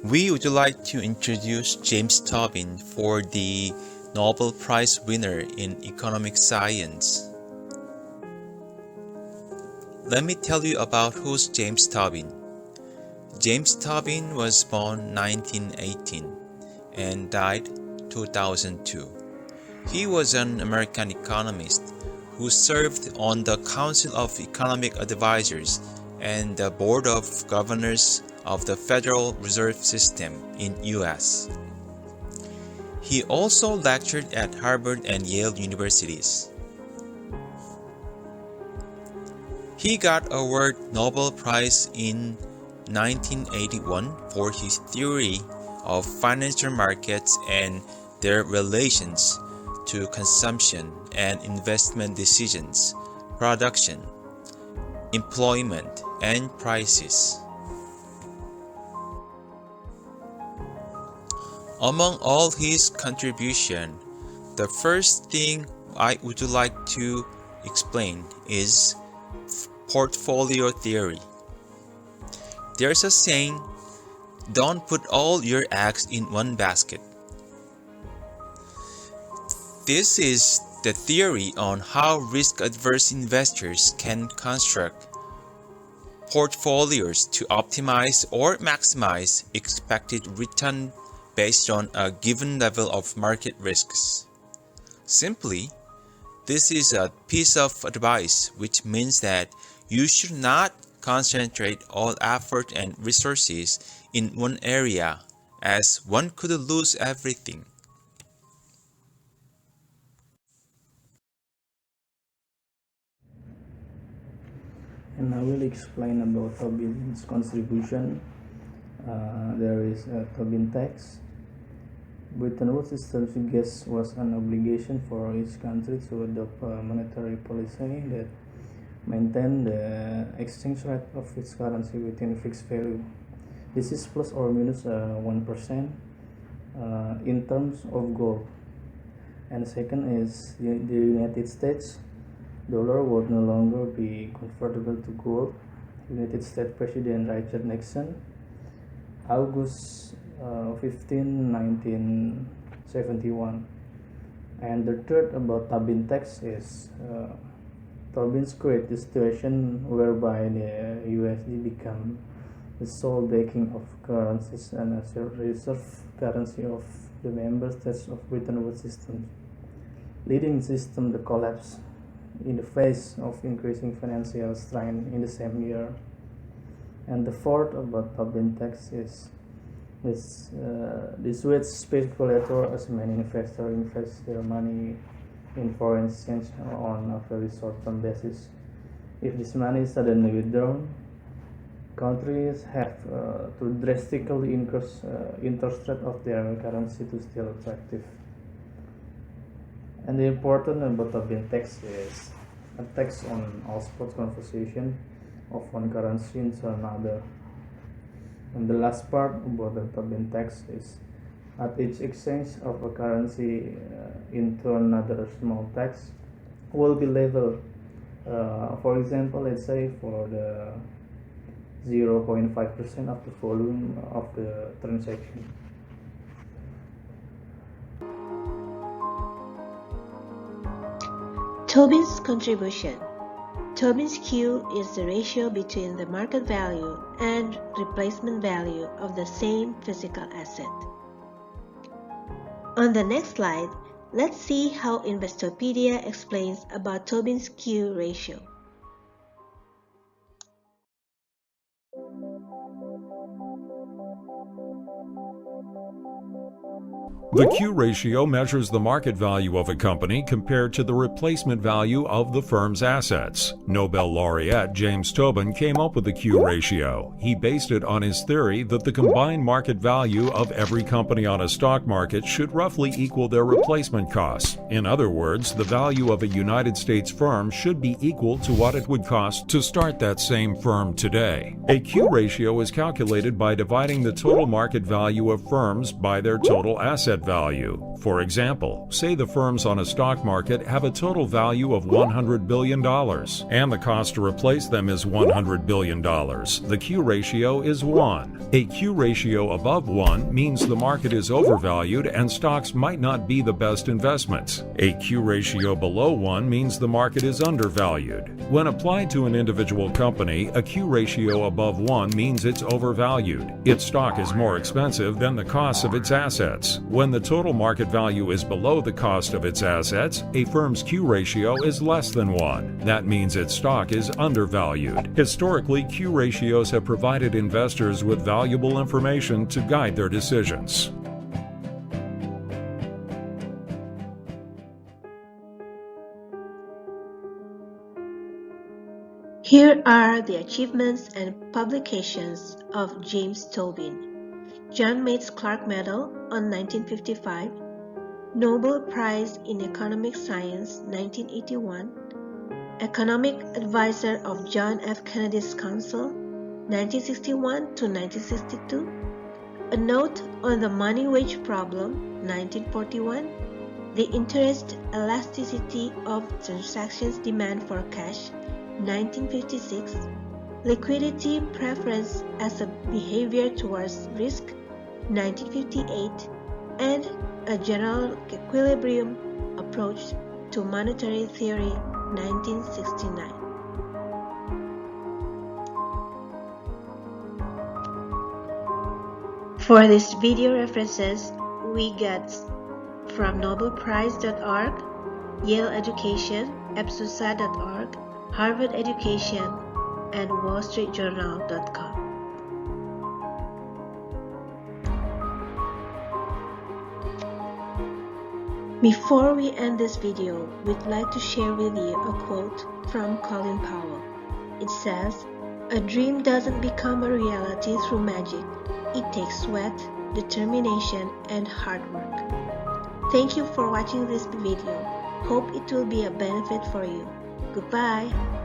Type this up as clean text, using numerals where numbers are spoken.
We would like to introduce James Tobin for the Nobel Prize winner in economic science. Let me tell you about who's James Tobin. James Tobin was born 1918 and died 2002. He was an American economist who served on the Council of Economic Advisors and the Board of Governors of the Federal Reserve System in US. He also lectured at Harvard and Yale universities. He got awarded Nobel Prize in 1981 for his theory of financial markets and their relations to consumption and investment decisions, production, employment, and prices. Among all his contributions, the first thing I would like to explain is portfolio theory. There's a saying, don't put all your eggs in one basket. This is the theory on how risk-averse investors can construct portfolios to optimize or maximize expected return based on a given level of market risks. Simply, this is a piece of advice which means that you should not concentrate all effort and resources in one area, as one could lose everything. And I will explain about Tobin's contribution. There is a Tobin tax. Bretton Woods system suggests was an obligation for each country to adopt a monetary policy that maintain the exchange rate of its currency within fixed value. This is plus or minus 1% in terms of gold. And second is the United States dollar would no longer be convertible to gold. United States President Richard Nixon, August 15, 1971. And the third about Tobin tax is Tobin's create the situation whereby the USD become the sole backing of currencies and a reserve currency of the member states of Bretton Woods system, leading system to collapse in the face of increasing financial strain in the same year. And the fourth about Tobin tax is this which speculator as many investors invest their money in foreign exchange on a very short-term basis. If this money is suddenly withdrawn, countries have to drastically increase interest rate of their currency to still attractive. And the important about Tobin tax is a tax on all spot conversion of one currency into another. And the last part about the Tobin tax is at each exchange of a currency into another small tax will be leveled. For example, let's say for the 0.5% of the volume of the transaction. Tobin's contribution. Tobin's Q is the ratio between the market value and replacement value of the same physical asset. On the next slide, let's see how Investopedia explains about Tobin's Q ratio. The Q ratio measures the market value of a company compared to the replacement value of the firm's assets. Nobel laureate James Tobin came up with the Q ratio. He based it on his theory that the combined market value of every company on a stock market should roughly equal their replacement costs. In other words, the value of a United States firm should be equal to what it would cost to start that same firm today. A Q ratio ratio is calculated by dividing the total market value of firms by their total asset value. For example, say the firms on a stock market have a total value of $100 billion, and the cost to replace them is $100 billion. The Q ratio is 1. A Q ratio above 1 means the market is overvalued and stocks might not be the best investments. A Q ratio below 1 means the market is undervalued. When applied to an individual company, a Q ratio above 1 means it's overvalued. Its stock is more expensive than the cost of its assets. When the total market value is below the cost of its assets, a firm's Q ratio is less than 1. That means its stock is undervalued. Historically, Q ratios have provided investors with valuable information to guide their decisions. Here are the achievements and publications of James Tobin. John Mates Clark Medal on 1955, Nobel Prize in Economic Science 1981, Economic Advisor of John F. Kennedy's Council 1961 to 1962, A Note on the Money-Wage Problem 1941, The Interest Elasticity of Transactions Demand for Cash 1956, Liquidity Preference as a Behavior Towards Risk 1958, and A General Equilibrium Approach to Monetary Theory 1969. For these video references, we get from nobelprize.org, Yale Education, EBSUSA.org, Harvard Education, and wallstreetjournal.com. Before we end this video, we'd like to share with you a quote from Colin Powell. It says, "A dream doesn't become a reality through magic. It takes sweat, determination, and hard work." Thank you for watching this video. Hope it will be a benefit for you. Goodbye.